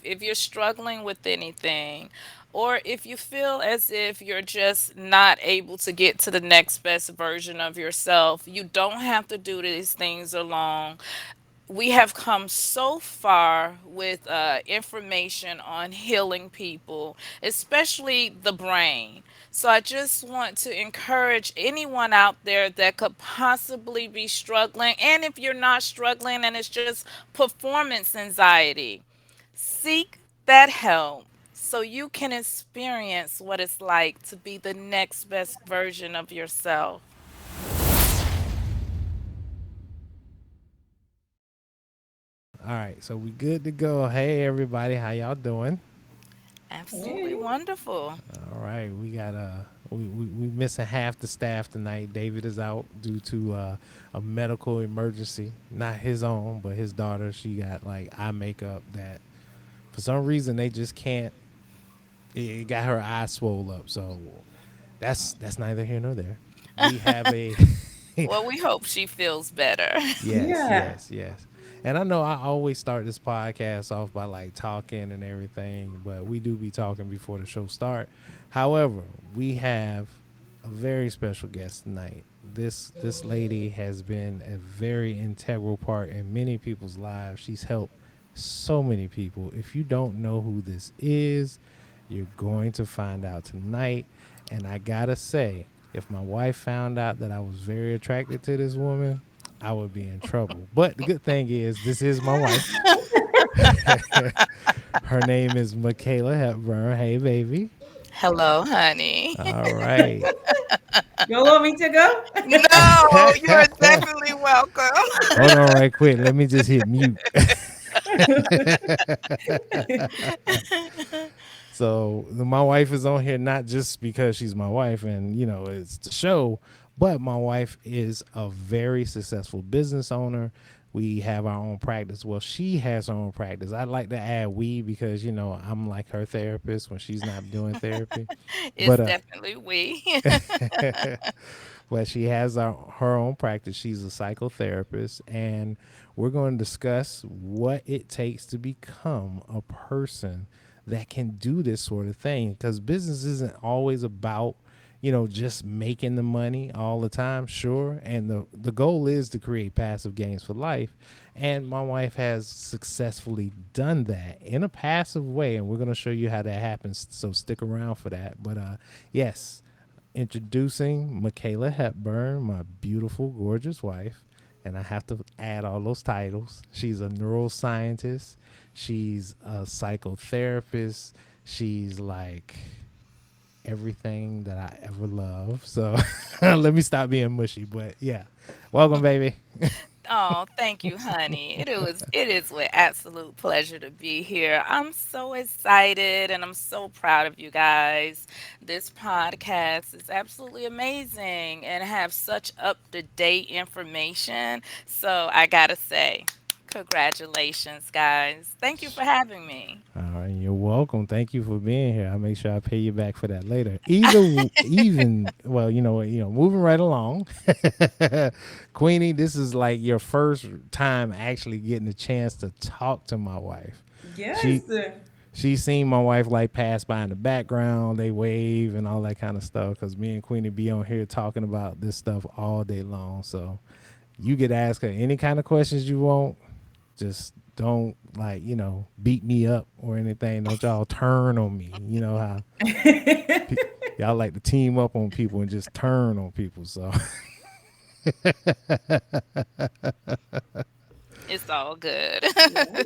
if you're struggling with anything, or if you feel as if you're just not able to get to the next best version of yourself, you don't have to do these things alone. We have come so far with information on healing people, especially the brain. So I just want to encourage anyone out there that could possibly be struggling, and if you're not struggling and it's just performance anxiety, seek that help so you can experience what it's like to be the next best version of yourself. All right, so we good to go. Hey everybody, how y'all doing? Absolutely Hey. wonderful. All right, we got we missing half the staff tonight. David is out due to a medical emergency, not his own, but his daughter. She got like eye makeup that for some reason they just can't. It got her eyes swole up, so that's neither here nor there. We have a Well, we hope she feels better. yes, Yeah. yes, yes. And I know I always start this podcast off by like talking and everything, but we do be talking before the show start. However, we have a very special guest tonight. This lady has been a very integral part in many people's lives. She's helped so many people. If you don't know who this is, you're going to find out tonight. And I gotta say, if my wife found out that I was very attracted to this woman, I would be in trouble. But the good thing is, this is my wife. Her name is Makahala Hepburn. Hey, baby. Hello, honey. All right. You want me to go? No, you are definitely welcome. Hold on, right quick. Let me just hit mute. So my wife is on here not just because she's my wife and it's the show, but my wife is a very successful business owner. We have our own practice. Well, she has her own practice. I'd like to add we because I'm like her therapist when she's not doing therapy. It's But definitely we. but she has her own practice. She's a psychotherapist, and we're going to discuss what it takes to become a person that can do this sort of thing. Because business isn't always about just making the money all the time, sure. And the goal is to create passive gains for life. And my wife has successfully done that in a passive way, and we're going to show you how that happens. So stick around for that. But yes, introducing Makahala Hepburn, my beautiful, gorgeous wife. And I have to add all those titles. She's a neuroscientist. She's a psychotherapist. She's like everything that I ever love. So let me stop being mushy. But yeah, welcome, baby. Oh, thank you, honey. It is with absolute pleasure to be here. I'm so excited and I'm so proud of you guys. This podcast is absolutely amazing and have such up-to-date information. So I gotta say, congratulations, guys. Thank you for having me. All right, you're welcome. Thank you for being here. I'll make sure I pay you back for that later. Even well, moving right along. Queenie, this is like your first time actually getting a chance to talk to my wife. She Yes. she seen my wife like pass by in the background, they wave and all that kind of stuff. Because me and Queenie be on here talking about this stuff all day long. So you could ask her any kind of questions you want. Just don't like beat me up or anything. Don't y'all turn on me. You know how pe- y'all like to team up on people and just turn on people. So It's all good. Yes.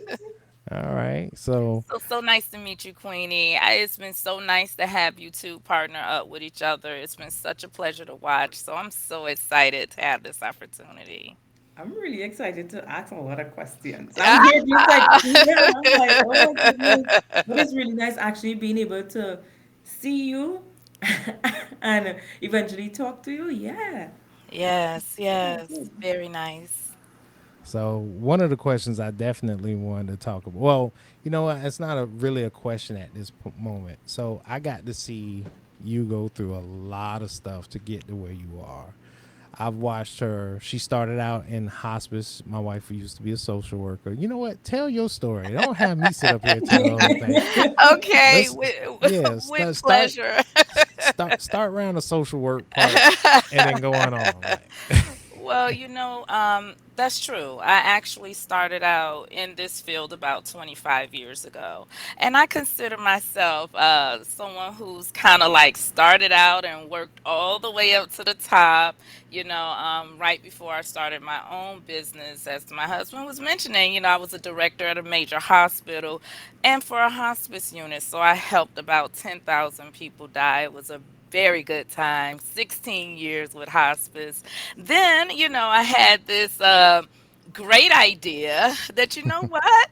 all right. So So nice to meet you, Queenie. It's been so nice to have you two partner up with each other. It's been such a pleasure to watch. So I'm so excited to have this opportunity. I'm really excited to ask a lot of questions. I'm here just like eager. I'm like, oh my goodness. But it's really nice actually being able to see you and eventually talk to you. Yeah. Yes, Yeah, yes, good. very nice. one of the questions I definitely wanted to talk about. Well, you know what? It's not really a question at this moment. So I got to see you go through a lot of stuff to get to where you are. I've watched her. She started out in hospice. My wife used to be a social worker. You know what? Tell your story. Don't have me sit up here and tell the whole thing. Okay, Let's with, yeah, with start pleasure. start around the social work part and then go on. Like Well, that's true. I actually started out in this field about 25 years ago. And I consider myself someone who's kind of like started out and worked all the way up to the top, right before I started my own business. As my husband was mentioning, I was a director at a major hospital and for a hospice unit. So I helped about 10,000 people die. It was a very good time, 16 years with hospice. Then, I had this great idea that, what?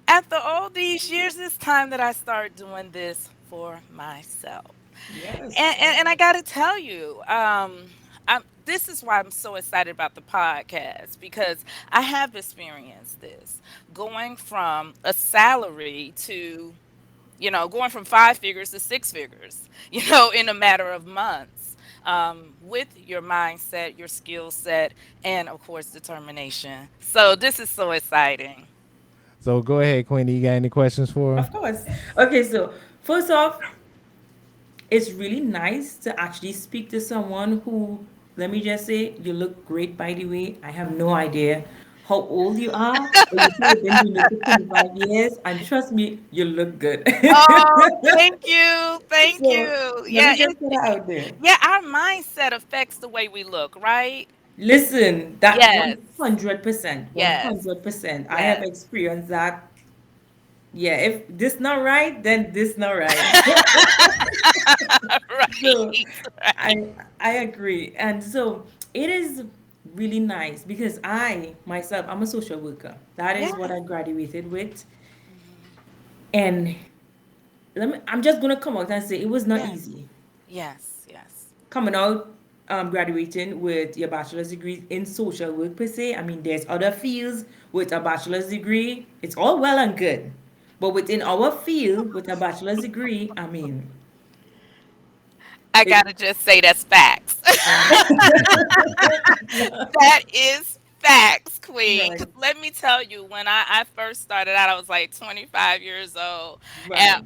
After all these years, it's time that I start doing this for myself. And, Yes. and, and I got to tell you, this is why I'm so excited about the podcast because I have experienced this going from a salary to going from five figures to six figures, in a matter of months, with your mindset, your skill set, and of course, determination. So this is so exciting. so, go ahead, Queenie. You got any questions for her? Of course. Okay, so first off, it's really nice to actually speak to someone who, let me just say, you look great, by the way. I have no idea how old you are, but you say you've been doing it for 25 years, and trust me, you look good. Oh, thank you. Thank So you. let Yeah, me just put it out there. yeah, our mindset affects the way we look, right? Listen, that Yes. 100%, Yes. 100%. I have Yes. experienced that. Yeah, if this not right, then this not right. So Right. Right. I agree. And so it is really nice because I myself I'm a social worker. That is what Yes. I graduated with. Mhm. And I'm just gonna come out and say it was not Yes. easy. Yes. Yes. Coming out, graduating with your bachelor's degree in social work per se. I mean there's other fields with a bachelor's degree. It's all well and good. But within our field with a bachelor's degree, I mean I it gotta just say that's facts. That is facts, Queen. right, Because let me tell you, when I first started out, I was like 25 years old, right.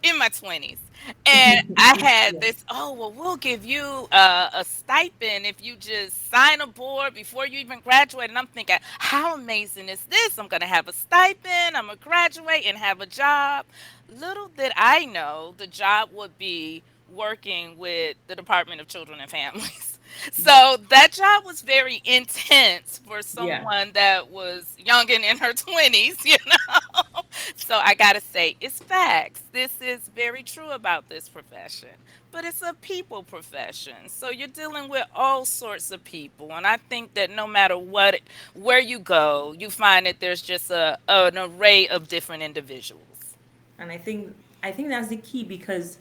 in my 20s. And I had Yeah. this, oh, well, we'll give you a stipend if you just sign a board before you even graduate. And I'm thinking, how amazing is this? I'm going to have a stipend, I'm going to graduate and have a job. Little did I know the job would be working with the Department of Children and Families. So that job was very intense for Yeah. someone that was young and in her 20s, So I got to say, it's facts. This is very true about this profession, but it's a people profession. So you're dealing with all sorts of people. And I think that no matter where you go, you find that there's just an array of different individuals. And I think that's the key because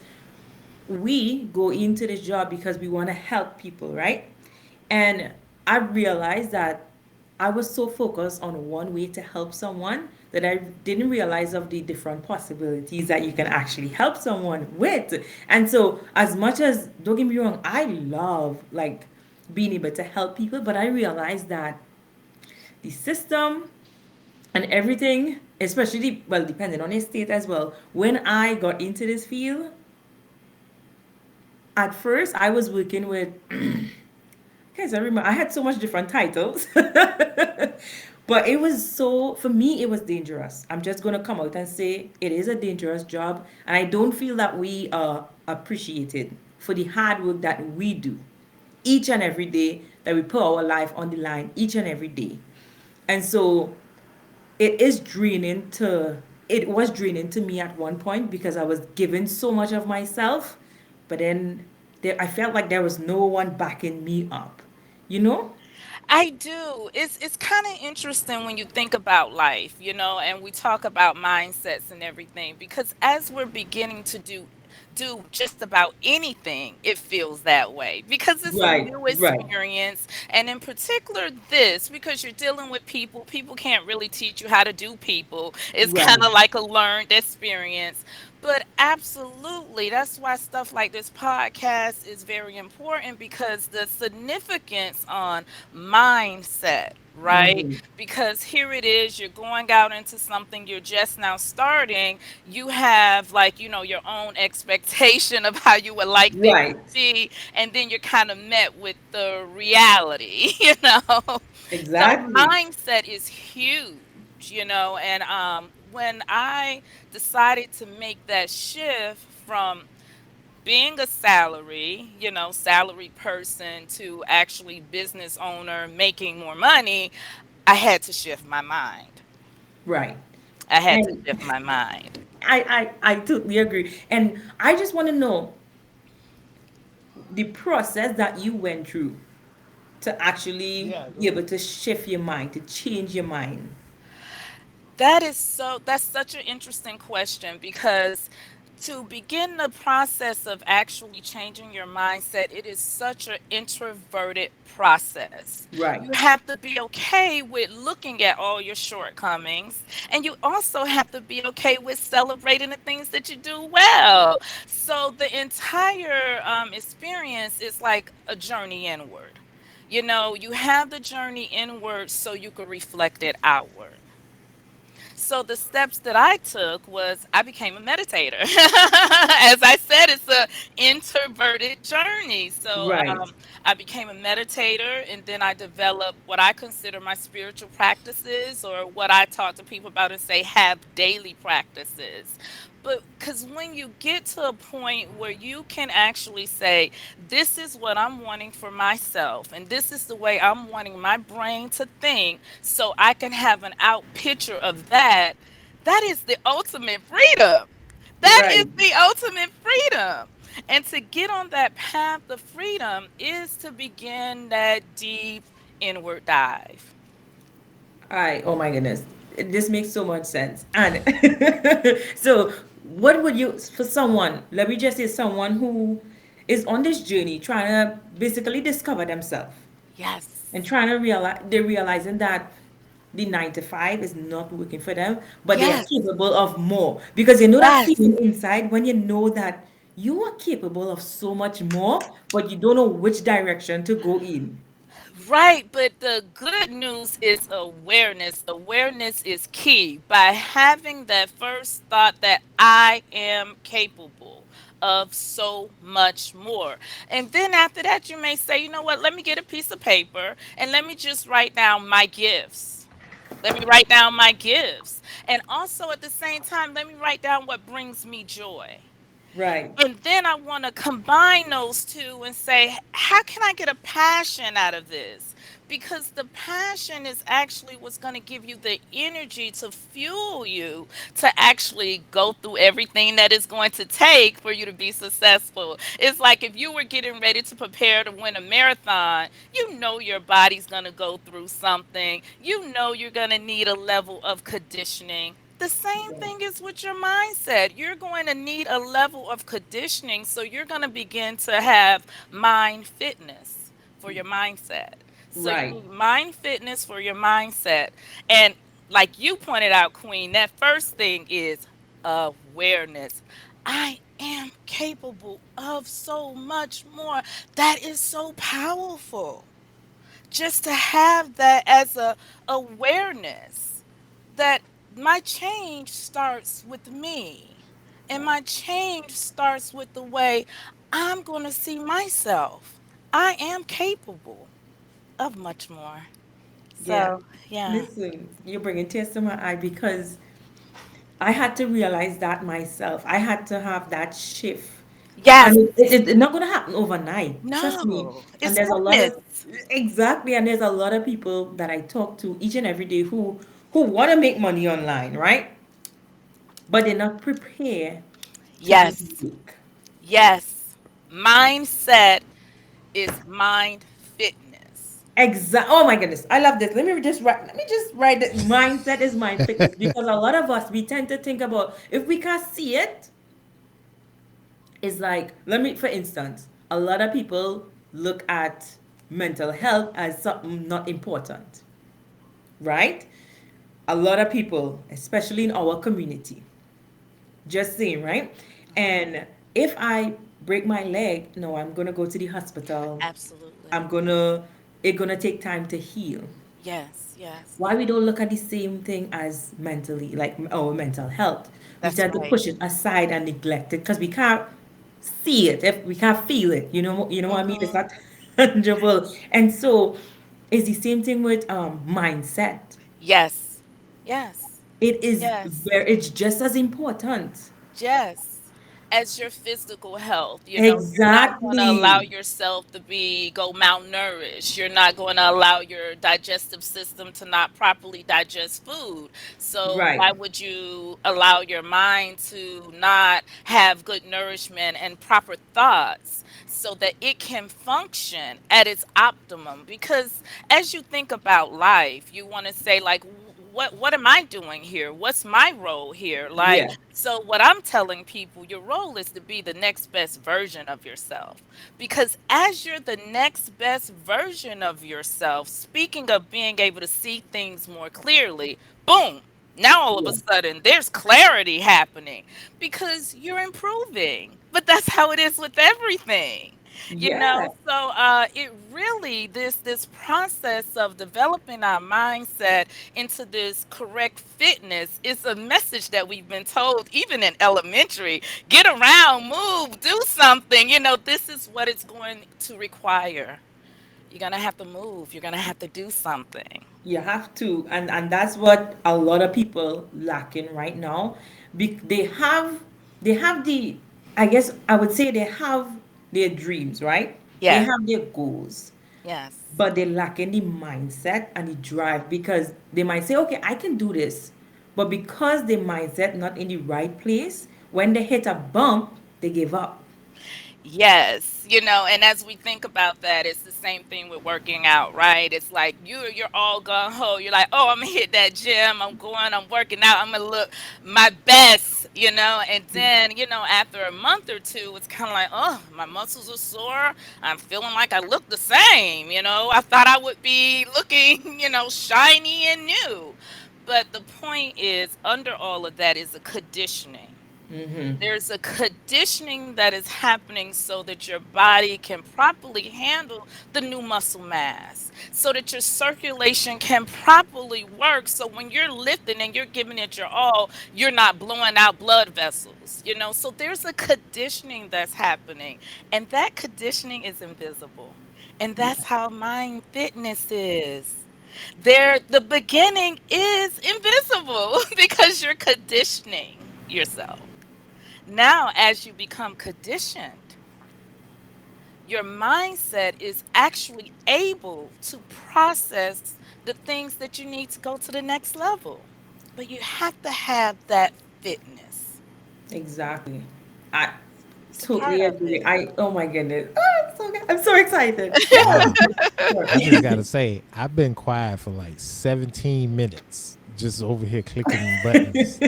we go into this job because we want to help people, right? And I realized that I was so focused on one way to help someone that I didn't realize of the different possibilities that you can actually help someone with. And so as much as, don't get me wrong, I love like being able to help people, but I realized that the system and everything, especially, well, depending on his state as well. When I got into this field, at first I was working with, guys, I remember I had so much different titles, but it was so, for me, it was dangerous. I'm just going to come out and say it is a dangerous job, and I don't feel that we are appreciated for the hard work that we do each and every day, that we put our life on the line each and every day. And so it was draining to me at one point because I was giving so much of myself, but then I felt like there was no one backing me up, you know. I do. It's kind of interesting when you think about life, and we talk about mindsets and everything because as we're beginning to do just about anything, it feels that way because it's a Right, new right, experience, and in particular this because you're dealing with people. People can't really teach you how to do people. It's kind right. of like a learned experience. But absolutely, that's why stuff like this podcast is very important, because the significance on mindset, right? Mm-hmm. Because here it is, you're going out into something you're just now starting. You have, like, your own expectation of how you would like things Right. to be, and then you're kind of met with the reality, you know? So Exactly. mindset is huge, and when I decided to make that shift from being a salary person, to actually business owner making more money, I had to shift my mind. Right. I had to And shift my mind. I totally agree. And I just want to know the process that you went through to actually Yeah, be go able ahead. to shift your mind, to change your mind. That's such an interesting question, because to begin the process of actually changing your mindset, it is such an introverted process. Right. You have to be okay with looking at all your shortcomings, and you also have to be okay with celebrating the things that you do well. So the entire experience is like a journey inward. You have the journey inward so you can reflect it outward. So the steps that I took was I became a meditator. As I said, it's a introverted journey. So Right. I became a meditator, and then I developed what I consider my spiritual practices, or what I talk to people about and say have daily practices. But because when you get to a point where you can actually say, this is what I'm wanting for myself, and this is the way I'm wanting my brain to think, so I can have an out picture of that, that is the ultimate freedom. That is Right. the ultimate freedom. And to get on that path of freedom is to begin that deep inward dive. Oh my goodness. This makes so much sense. And so, what would you, for someone, let me just say, someone who is on this journey trying to basically discover themselves and Yes. trying to realize, they're realizing that the 9 to 5 is not working for them, but they are Yes. capable of more. Because you know that Yes. feeling inside when you know that you are capable of so much more, but you don't know which direction to go in. Right, but the good news is awareness. Awareness is key. By having that first thought that I am capable of so much more. And then after that, you may say, you know what, let me get a piece of paper and let me just write down my gifts. Let me write down my gifts. And also at the same time, let me write down what brings me joy. Right. And then I want to combine those two and say, how can I get a passion out of this? Because the passion is actually what's going to give you the energy to fuel you to actually go through everything that it's going to take for you to be successful. It's like if you were getting ready to prepare to win a marathon, you know your body's going to go through something. You know you're going to need a level of conditioning. The same thing is with your mindset. You're going to need a level of conditioning. So you're going to begin to have mind fitness for your mindset. So you Right. need mind fitness for your mindset. And like you pointed out, Queen, that first thing is awareness. I am capable of so much more. That is so powerful, just to have that as a awareness that my change starts with me, and my change starts with the way I'm going to see myself. I am capable of much more. Yeah. So yeah. Listen, you're bringing tears to my eye because I had to realize that myself. I had to have that shift. Yes. And it's not going to happen overnight. Trust me. No, And it's there's a lot of, witness. exactly. And there's a lot of people that I talk to each and every day who want to make money online, right? But they're not prepared to do Yes. the work. Yes. Mindset is mind fitness. Oh my goodness, I love this. Let me just write that mindset is my fitness because a lot of us we tend to think about if we can't see it, it's like let me for instance, a lot of people look at mental health as something not important, right? A lot of people, especially in our community, Just saying, right? And if I break my leg, no, I'm gonna go to the hospital. Absolutely. I'm gonna it gonna take time to heal. Yes, yes. Why we don't look at the same thing as mentally, like our mental health? We That's tend to right. push it aside and neglect it because we can't see it, if we can't feel it. You know what I mean? It's Hmm. not tangible. And so it's the same thing with mindset. Yes. Yes. It is Yes. very it's just as important. Yes. As your physical health, you're not going to allow Exactly. yourself to go malnourished. You're not going to allow your digestive system to not properly digest food. So Right. why would you allow your mind to not have good nourishment and proper thoughts so that it can function at its optimum? Because as you think about life, you want to say like, what am I doing here? What's my role here? Like, Yeah. so what I'm telling people, your role is to be the next best version of yourself. Because as you're the next best version of yourself, speaking of being able to see things more clearly, boom. Now all of a Yeah. sudden there's clarity happening because you're improving. But that's how it is with everything. Yeah. So it really this process of developing our mindset into this correct fitness is a message that we've been told even in elementary. Get around, move, do something. This is what it's going to require. You're going to have to move. You're going to have to do something. You have to, and that's what a lot of people lacking right now. They have the, I guess I would say they have their dreams, right? They Yes. have their goals, Yes. but they lack in the mindset and the drive because they might say, okay, I can do this, but because their mindset not in the right place, when they hit a bump, they give up. Yes, and as we think about that, it's the same thing with working out, right? It's like you're all gung ho. You're like, oh, I'm gonna hit that gym. I'm working out. I'm gonna look my best, and then after a month or two, it's kind of like, oh, my muscles are sore. I'm feeling like I look the same. I thought I would be looking, shiny and new, but the point is, under all of that is a conditioning. There's a conditioning that is happening so that your body can properly handle the new muscle mass, so that your circulation can properly work. So when you're lifting and you're giving it your all, you're not blowing out blood vessels. So there's a conditioning that's happening, and that conditioning is invisible. And that's how mind fitness is. The beginning is invisible because you're conditioning yourself. Now, as you become conditioned, your mindset is actually able to process the things that you need to go to the next level. But you have to have that fitness. Exactly. I It's a part totally of agree. it. Oh my goodness. Oh, I'm so excited. Yeah. Wow. I just gotta say, I've been quiet for like 17 minutes, just over here clicking buttons,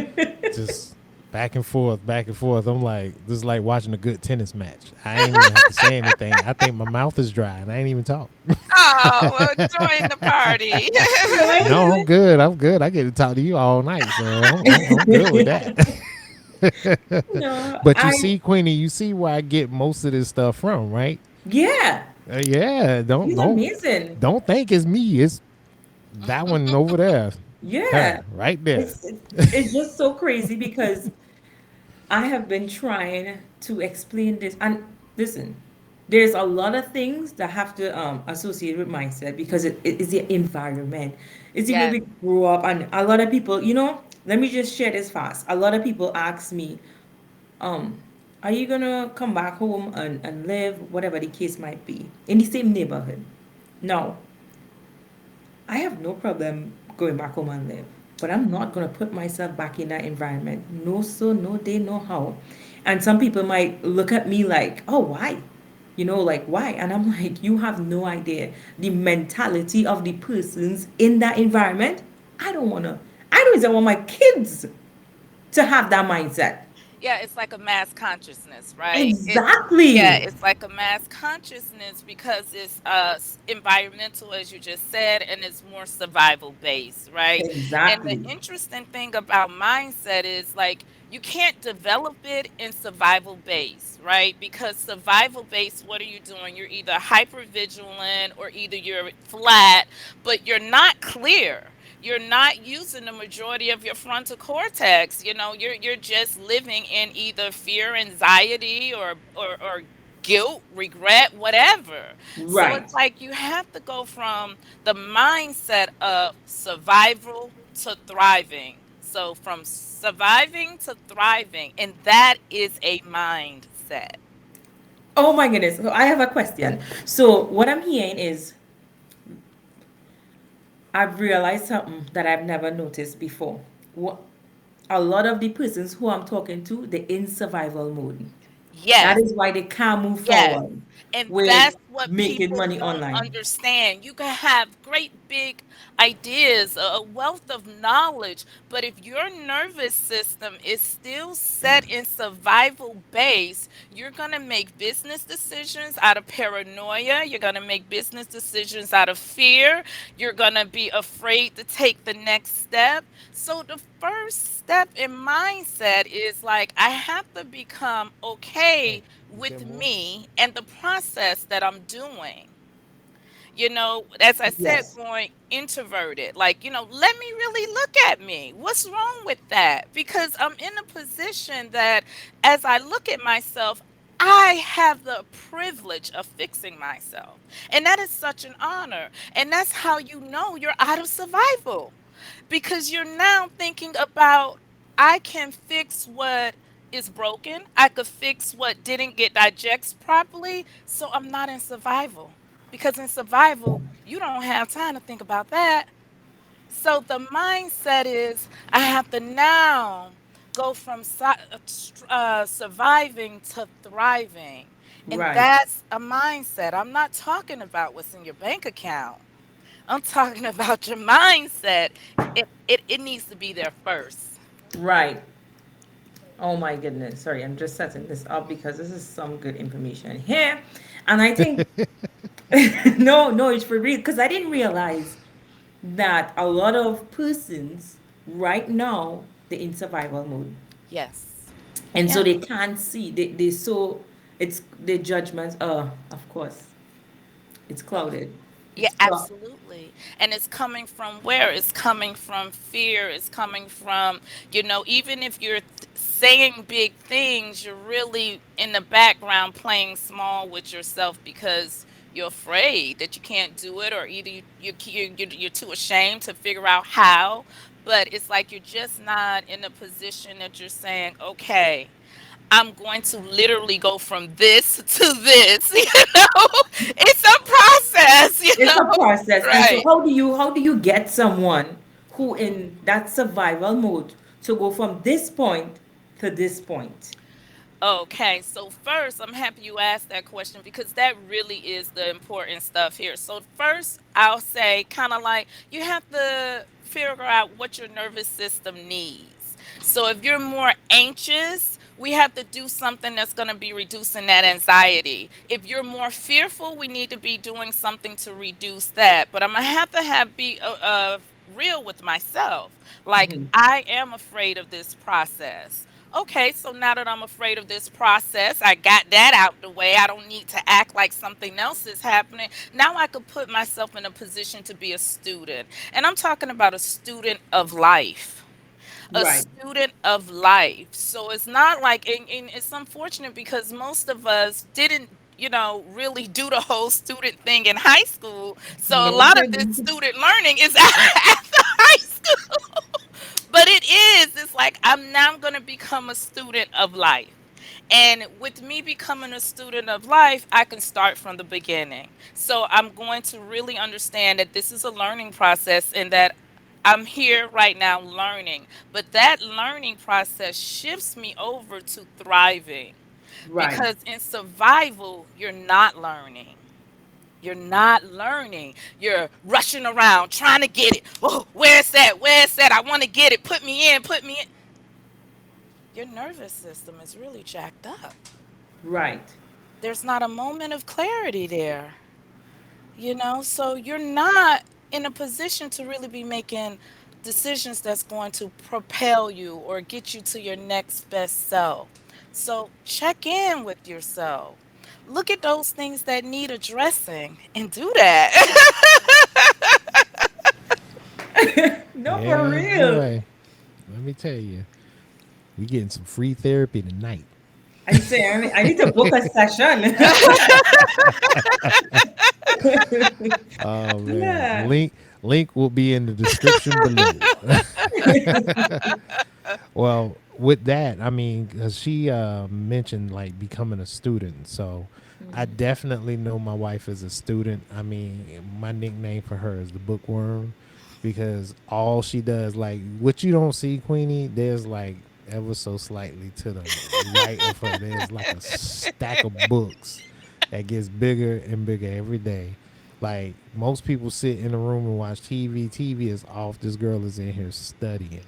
just back and forth, back and forth. I'm like, this is like watching a good tennis match. I ain't even have to say anything. I think my mouth is dry, and I ain't even talk. Oh, well, join the party. No, I'm good. I'm good. I get to talk to you all night, so I'm good with that. No, But you I see, Queenie, you see where I get most of this stuff from, right? yeah, Yeah, don't he's don't amazing. don't think it's me. It's that one over there, Yeah, her right there. it's just so crazy because I have been trying to explain this. And listen, there's a lot of things that have to associate with mindset because it is the environment. It's the way Yes. we grew up, and a lot of people, let me just share this fast. A lot of people ask me, um, are you gonna come back home and live, whatever the case might be, in the same neighborhood? No, I have no problem going back home and live, but I'm not gonna put myself back in that environment. No, so no day, no how. And some people might look at me like, oh, why? Like why? And I'm like, you have no idea the mentality of the persons in that environment. I don't even want my kids to have that mindset. Yeah, it's like a mass consciousness, right? Yeah, Exactly. it's like a mass consciousness because it's environmental, as you just said, and it's more survival based, right? And the Exactly. interesting thing about mindset is like you can't develop it in survival base, right? Because survival base, what are you doing? You're either hyper vigilant or either you're flat, but you're not clear. You're not using the majority of your frontal cortex. You're just living in either fear, anxiety, or guilt, regret, whatever. So Right. it's like you have to go from the mindset of survival to thriving. So from surviving to thriving, and that is a mindset. Oh my goodness. So I have a question. So what I'm hearing is I've realized something that I've never noticed before. What a lot of the persons who I'm talking to, they're in survival mode. That Yes. is why they can't move Yes. forward And with that's what making people money don't online. understand. You can have great big ideas, a wealth of knowledge, but if your nervous system is still set in survival base, you're going to make business decisions out of paranoia. You're going to make business decisions out of fear. You're going to be afraid to take the next step. So the first step in mindset is like, I have to become okay Hey, you said with more? me and the process that I'm doing. As I said, Yes. going introverted, like, let me really look at me. What's wrong with that? Because I'm in a position that as I look at myself, I have the privilege of fixing myself. And that is such an honor. And that's how you know you're out of survival, because you're now thinking about, I can fix what is broken. I could fix what didn't get digested properly. So I'm not in survival. Because in survival, you don't have time to think about that. So the mindset is, I have to now go from surviving to thriving. And Right. that's a mindset. I'm not talking about what's in your bank account. I'm talking about your mindset. It needs to be there first. Right. Oh my goodness. Sorry, I'm just setting this up because this is some good information here. And I think no, no, it's for real because I didn't realize that a lot of persons right now they're in survival mode. Yes. And so Yeah. they can't see. They so it's the judgments of course. It's clouded. Yeah, It's clouded. absolutely. And it's coming from where? It's coming from fear. It's coming from, even if you're saying big things, you're really in the background playing small with yourself because you're afraid that you can't do it, or either you're too ashamed to figure out how. But it's like you're just not in a position that you're saying, okay, I'm going to literally go from this to this. It's a process, It's a process. And so right? how do you get someone who in that survival mode to go from this point to this point? Okay, so first, I'm happy you asked that question because that really is the important stuff here. So, first, I'll say kind of like you have to figure out what your nervous system needs. So, if you're more anxious, we have to do something that's going to be reducing that anxiety. If you're more fearful, we need to be doing something to reduce that. But I'm going to be real with myself. Like, Mhm. I am afraid of this process. Okay, so now that I'm afraid of this process, I got that out the way. I don't need to act like something else is happening. Now I could put myself in a position to be a student. And I'm talking about a student of life. A Right. student of life. So it's not like, and it's unfortunate because most of us didn't, really do the whole student thing in high school. So a No, we lot of this didn't. student learning is after high school. But it is. It's like I'm now going to become a student of life. And with me becoming a student of life, I can start from the beginning. So I'm going to really understand that this is a learning process and that I'm here right now learning. But that learning process shifts me over to thriving, Right. because in survival, you're not learning. You're not learning. You're rushing around trying to get it. Oh, where's that? Where's that? I want to get it. Put me in. Put me in. Your nervous system is really jacked up. Right. There's not a moment of clarity there. So you're not in a position to really be making decisions that's going to propel you or get you to your next best self. So check in with yourself. Look at those things that need addressing and do that. No, for Yeah, real. boy. Let me tell you, we getting some free therapy tonight. I say I need to book a session. Oh man, Yeah. link will be in the description below. Well, with that, I mean, 'cause she mentioned like becoming a student, so I definitely know my wife is a student. I mean, my nickname for her is the bookworm because all she does, like what you don't see, Queenie, there's like ever so slightly to the right of her, there's like a stack of books that gets bigger and bigger every day. Like most people sit in a room and watch TV. TV is off. This girl is in here studying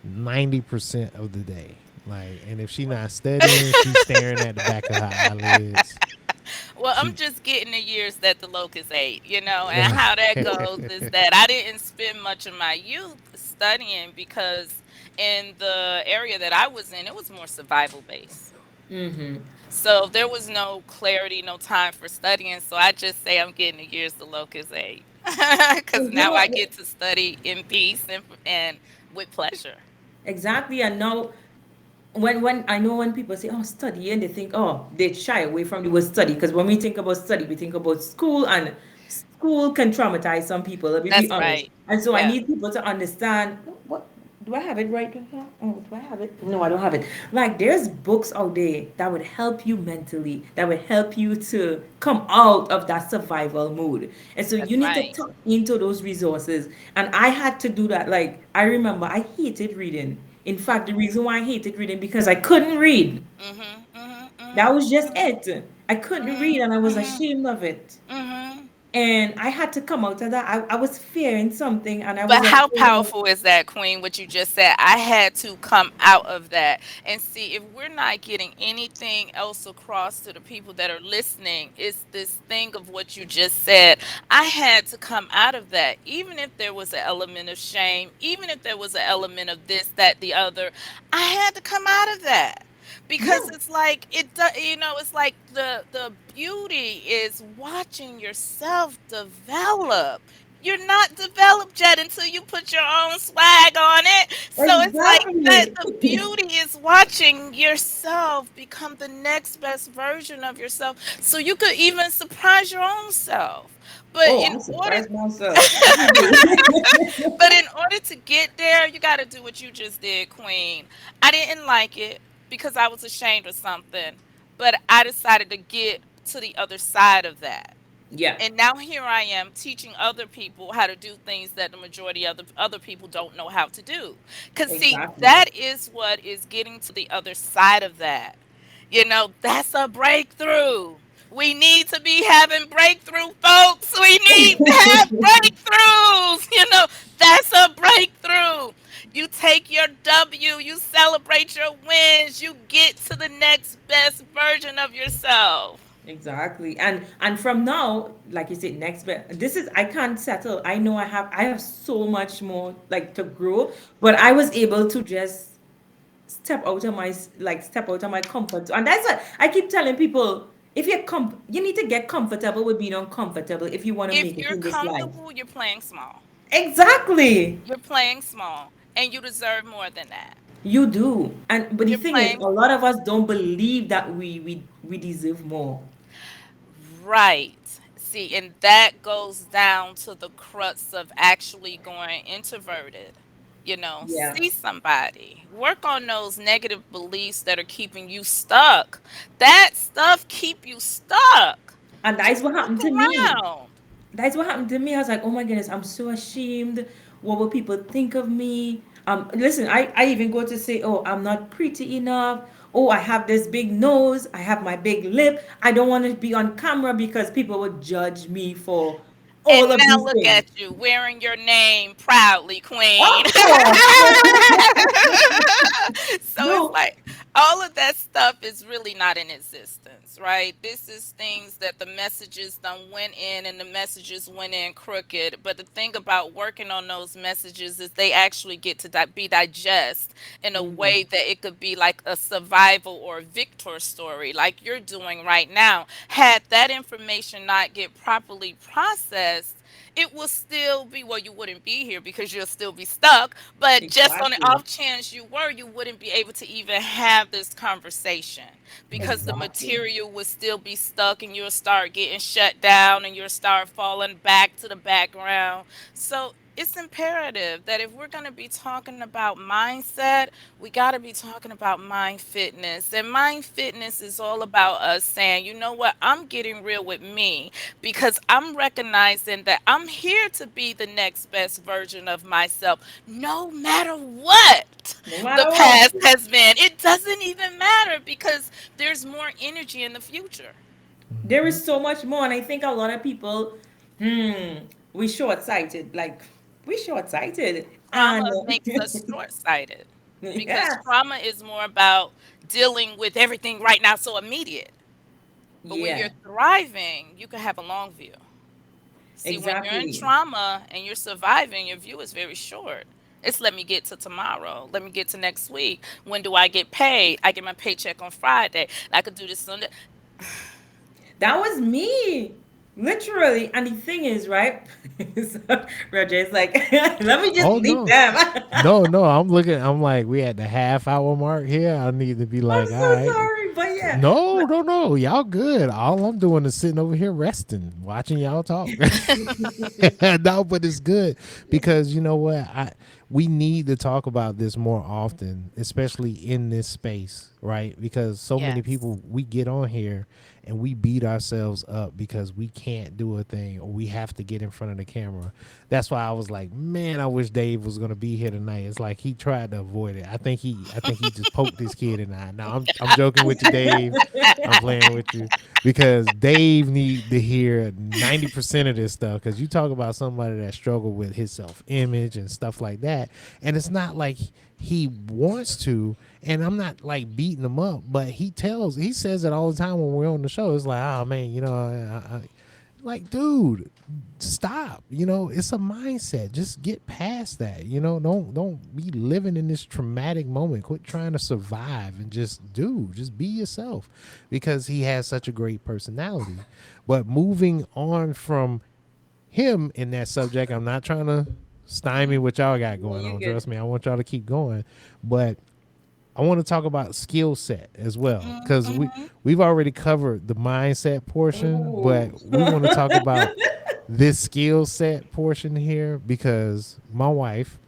90% of the day. Like, and if she not studying, she's staring at the back of her eyelids. Well, I'm She just getting the years that the locust ate, and how that goes is that I didn't spend much of my youth studying because in the area that I was in, it was more survival based. So there was no clarity, no time for studying. So I just say I'm getting the years the locust ate because Well, you now know, I get to study in peace and with pleasure. exactly. And now, when I know when people say, "Oh, study," and they think, "Oh," they shy away from the word study because when we think about study, we think about school, and school can traumatize some people. Let me be That's honest. right. And so I Yeah, need people to understand what. Do I have it right here? Oh, do I have it? No, I don't have it. Like, there's books out there that would help you mentally, that would help you to come out of that survival mode. And so that's you need to right. tap into those resources. And I had to do that. Like, I remember I hated reading. In fact, the reason why I hated reading because I couldn't read. Mhm. Mhm. That Mhm. was just Mhm. it. I couldn't read Mhm. and I was Mhm. ashamed of it. Mhm. And I had to come out of that. I was fearing something and I was But how afraid of. powerful is that, Queen? What you just said. I had to come out of that and see if we're not getting anything else across to the people that are listening. It's this thing of what you just said. I had to come out of that, even if there was an element of shame, even if there was an element of this, that, the other. I had to come out of that because Yeah, it's like it's like the beauty is watching yourself develop. You're not developed yet until you put your own swag on it. So it's like that exactly. the beauty is watching yourself become the next best version of yourself so you could even surprise your own self. But Oh, in I'm order surprised myself every day. but in order to get there, you got to do what you just did, Queen. I didn't like it because I was ashamed of something, but I decided to get to the other side of that. Yeah, And now here I am teaching other people how to do things that the majority of the other people don't know how to do. Cuz see, exactly. that is what is getting to the other side of that. That's a breakthrough. We need to be having breakthrough, folks. We need to have breakthroughs. That's a breakthrough. You take your W, you celebrate your wins, you get to the next best version of yourself. Exactly. And from now, like you said, next bit. This is I can't settle. I know I have so much more like to grow, but I was able to just step out of my comfort zone. And that's what I keep telling people. If you need to get comfortable with being uncomfortable if you want to If make it you're in this life. comfortable, you're playing small. Exactly. You're playing small, and you deserve more than that. You do. And but the You're thing is, playing a lot of us don't believe that we deserve more. right. See, and that goes down to the crux of actually going introverted. Yeah. See somebody. Work on those negative beliefs that are keeping you stuck. That stuff keep you stuck. And that is Just what look happened to me. around. That's what happened to me. I was like, oh my goodness, I'm so ashamed. What will people think of me? Listen, I even go to say, oh, I'm not pretty enough. Oh, I have this big nose. I have my big lip. I don't want to be on camera because people would judge me for all And of now these look things. at you wearing your name proudly, queen. Of course. So it's No, like all of that stuff is really not in existence, right? This is things that the messages done went in and the messages went in crooked. But the thing about working on those messages is they actually get to be digest in a way that it could be like a survival or victor story, like you're doing right now. Had that information not get properly processed, it will still be, well, you wouldn't be here because you'll still be stuck, but just on the exactly. off chance you were, you wouldn't be able to even have this conversation because the Exactly. material would still be stuck and you'll start getting shut down and you'll start falling back to the background. So it's imperative that if we're going to be talking about mindset, we got to be talking about mind fitness. And mind fitness is all about us saying, you know what, I'm getting real with me because I'm recognizing that I'm here to be the next best version of myself, no matter what No the matter what. past has been. It doesn't even matter because there's more energy in the future. There Mm-hmm. is so much more, and I think a lot of people, we short sighted. Like, we short sighted. Trauma And makes us short sighted because yes, trauma is more about dealing with everything right now, so immediate. But when you're yeah, thriving, you can have a long view. See, when you're in exactly. trauma and you're surviving, your view is very short. It's let me get to tomorrow. Let me get to next week. When do I get paid? I get my paycheck on Friday. I could do this Sunday. That was me. Literally. And the thing is, right? So, Roger is like, let me just Oh leave no. them. No, I'm looking. I'm like, we at the half hour mark here. I need to be I'm like, all so right. sorry. But yeah. No, But no, no. Y'all good. All I'm doing is sitting over here resting, watching y'all talk. No, but it's good because you know what? We need to talk about this more often, especially in this space, right? Because so many Yes. people we get on here and we beat ourselves up because we can't do a thing or we have to get in front of the camera. That's why I was like, man, I wish Dave was gonna be here tonight. It's like he tried to avoid it. I think he just poked his kid in the eye. Now I'm joking with you, Dave. I'm playing with you because Dave need to hear 90% of this stuff because you talk about somebody that struggled with his self-image and stuff like that, and it's not like he wants to, and I'm not like beating him up, but he says it all the time when we're on the show. It's like, oh man, like, dude, stop. It's a mindset. Just get past that. Don't be living in this traumatic moment. Quit trying to survive and just be yourself because he has such a great personality. But moving on from him in that subject, I'm not trying to stymie what y'all got yeah, going you on. good. Trust me, I want y'all to keep going. But I want to talk about skill set as well because we've already covered the mindset portion, Ooh. but we want to talk about this skill set portion here because my wife,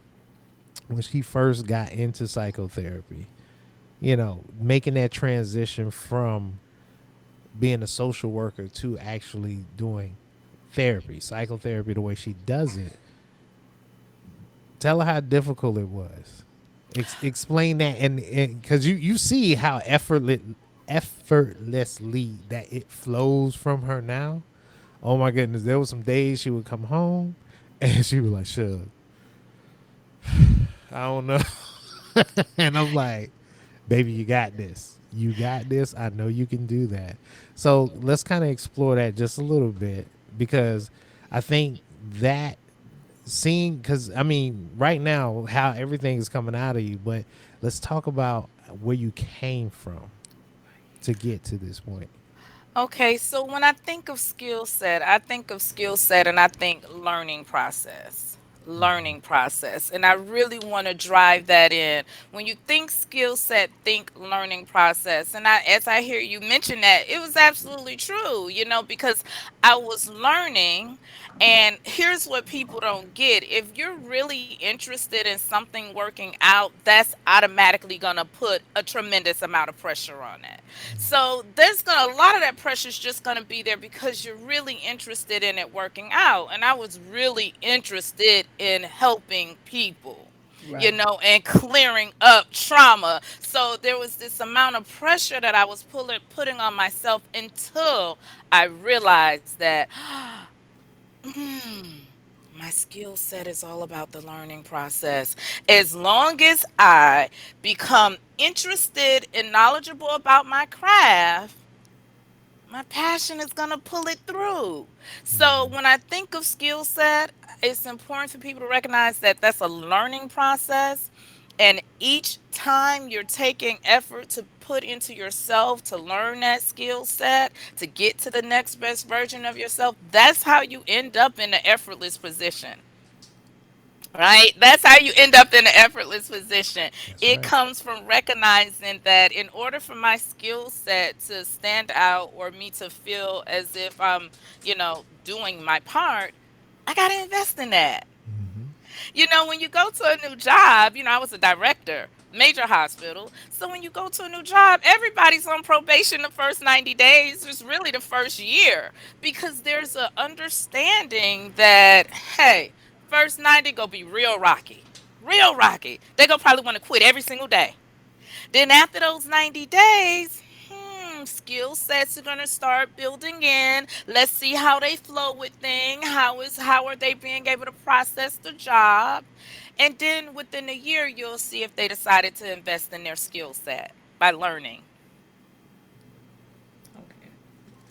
when she first got into psychotherapy, making that transition from being a social worker to actually doing therapy, psychotherapy, the way she does it, tell her how difficult it was. Explain that, and because you see how effortlessly that it flows from her now. Oh my goodness, there was some days she would come home and she was like, "Shug, I don't know," and I'm like, "Baby, you got this. You got this. I know you can do that." So let's kind of explore that just a little bit because I think that seeing because I mean right now how everything is coming out of you, but let's talk about where you came from to get to this point. Okay, so when I think of skill set, I think of skill set and I think learning process. Learning process. And I really want to drive that in. When you think skill set, think learning process. And as I hear you mention that, it was absolutely true, because I was learning. And here's what people don't get. If you're really interested in something working out, that's automatically going to put a tremendous amount of pressure on it. So there's gonna a lot of that pressure is just gonna be there because you're really interested in it working out. And I was really interested in helping people, Right. and clearing up trauma. So there was this amount of pressure that I was putting on myself until I realized that My skill set is all about the learning process. As long as I become interested and knowledgeable about my craft, my passion is going to pull it through. So when I think of skill set, it's important for people to recognize that that's a learning process. And each time you're taking effort to put into yourself to learn that skill set, to get to the next best version of yourself, that's how you end up in an effortless position. Right? That's how you end up in an effortless position. That's It right. comes from recognizing that in order for my skill set to stand out or me to feel as if I'm, doing my part, I got to invest in that. When you go to a new job, I was a director, major hospital. So when you go to a new job, everybody's on probation the first 90 days, just really the first year, because there's a understanding that, hey, first 90 gonna be real rocky. Real rocky. They gonna probably want to quit every single day. Then after those 90 days, skill sets are gonna start building in. Let's see how they flow with things. How are they being able to process the job? And then within a year, you'll see if they decided to invest in their skill set by learning. Okay.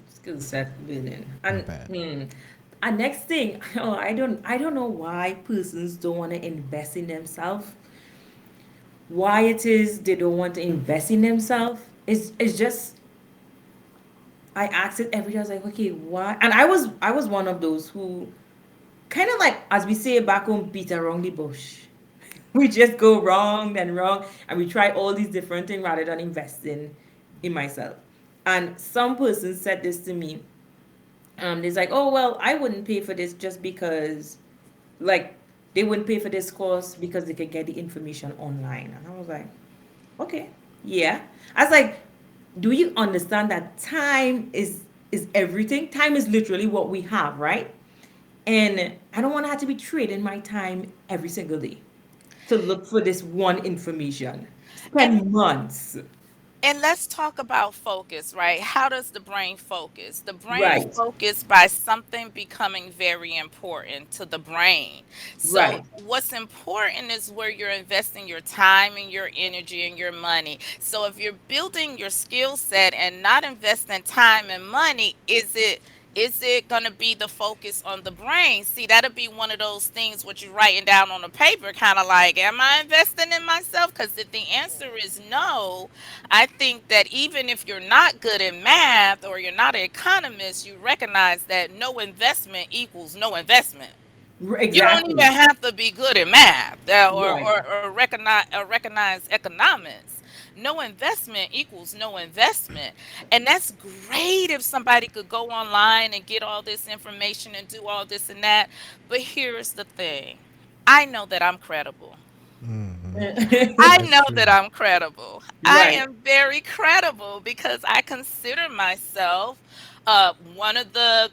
Skill set building. Not And bad. next thing, oh, I don't know why persons don't want to invest in themselves. Why it is they don't want to invest in themselves. It's just I ask it every day. I was like, okay, why? And I was one of those who kind of like, as we say back home, beat around the bush. We just go wrong and wrong, and we try all these different things rather than investing in myself. And some person said this to me. It's like, oh well, I wouldn't pay for this just because, like, they wouldn't pay for this course because they could get the information online. And I was like, okay, yeah. I was like, do you understand that time is everything? Time is literally what we have, right? And I don't want to have to be trading my time every single day to look for this one information. And Spend months. And let's talk about focus, right? How does the brain focus? The brain Right, focus by something becoming very important to the brain. So, right. what's important is where you're investing your time and your energy and your money. So, if you're building your skill set and not investing time and money, is it going to be the focus on the brain? See, that'll be one of those things what you're writing down on the paper, kind of like, am I investing in myself? Because if the answer is no, I think that even if you're not good in math or you're not an economist, you recognize that no investment equals no investment. You don't even Exactly. have to be good at math or, Right. or, or recognize economics. No investment equals no investment. And that's great if somebody could go online and get all this information and do all this and that. But here's the thing. I know that I'm credible. I That's know that true. I'm credible. I Right. am very credible because I consider myself one of the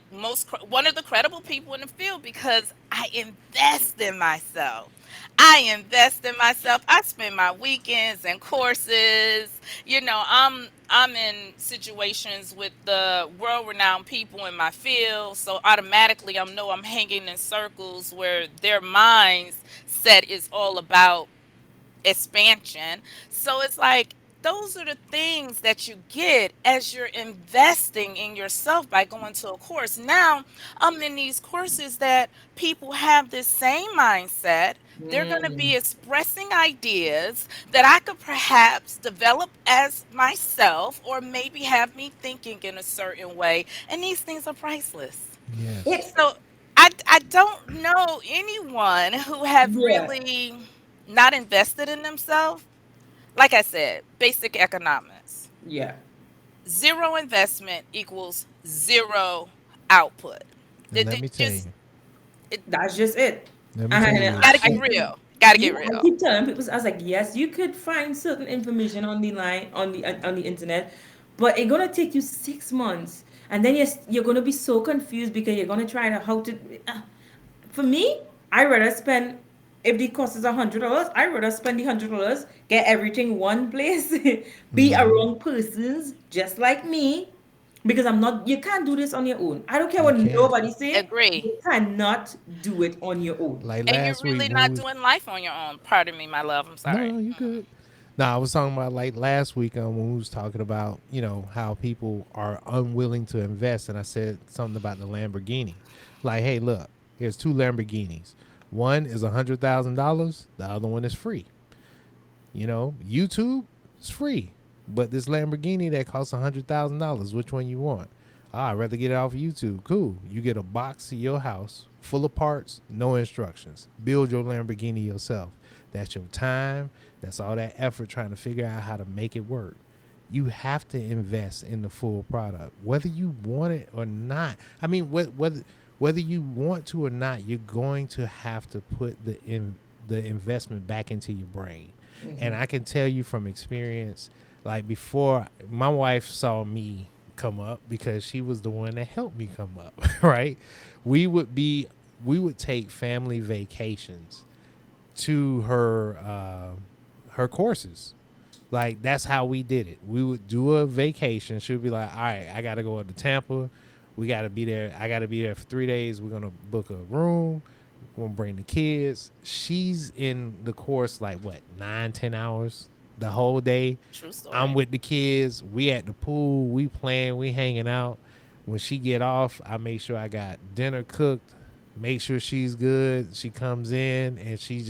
credible people in the field because I invest in myself. I invest in myself. I spend my weekends and courses. I'm in situations with the world-renowned people in my field, so automatically I know I'm hanging in circles where their minds set is all about expansion. So it's like those are the things that you get as you're investing in yourself by going to a course. Now, I'm in these courses that people have this same mindset. They're going to be expressing ideas that I could perhaps develop as myself or maybe have me thinking in a certain way. And these things are priceless. Yes. It So I don't know anyone who have yeah. really not invested in themselves. Like I said, basic economics. Yeah. Zero investment equals zero output. And It, let it me tell just you. it, That's just it. Let me tell And you. gotta I get keep, real. Gotta yeah, get I real. keep telling people, I was like, yes, you could find certain information on the line on the internet, but it's gonna take you 6 months, and then you're gonna be so confused because you're gonna try to how to. For me, I rather spend, if the cost is $100, I rather spend the $100, get everything one place, be around persons just like me because I'm not, you can't do this on your own. I don't care You what can't. nobody say, Agree. you cannot do it on your own. Like And you're last week really when we not was doing life on your own. Pardon me, my love. I'm no, sorry. no, you good. No, I was talking about like last week when we was talking about how people are unwilling to invest, and I said something about the Lamborghini. Like, hey, look, here's two Lamborghinis. One is $100,000. The other one is free. YouTube is free, but this Lamborghini that costs $100,000. Which one you want? I'd rather get it off of YouTube. Cool. You get a box to your house full of parts, no instructions. Build your Lamborghini yourself. That's your time. That's all that effort trying to figure out how to make it work. You have to invest in the full product, whether you want it or not. I mean, whether you want to or not, you're going to have to put the investment back into your brain. And I can tell you from experience, like before, my wife saw me come up because she was the one that helped me come up, right? We would be we would take family vacations to her courses. Like that's how we did it. We would do a vacation. She would be like, "All right, I got to go to Tampa. We got to be there. I got to be there for 3 days. We're gonna book a room. We're gonna bring the kids." She's in the course like what 9, 10 hours the whole day. True I'm story. with the kids. We at the pool. We playing. We hanging out. When she get off, I make sure I got dinner cooked. Make sure she's good. She comes in and she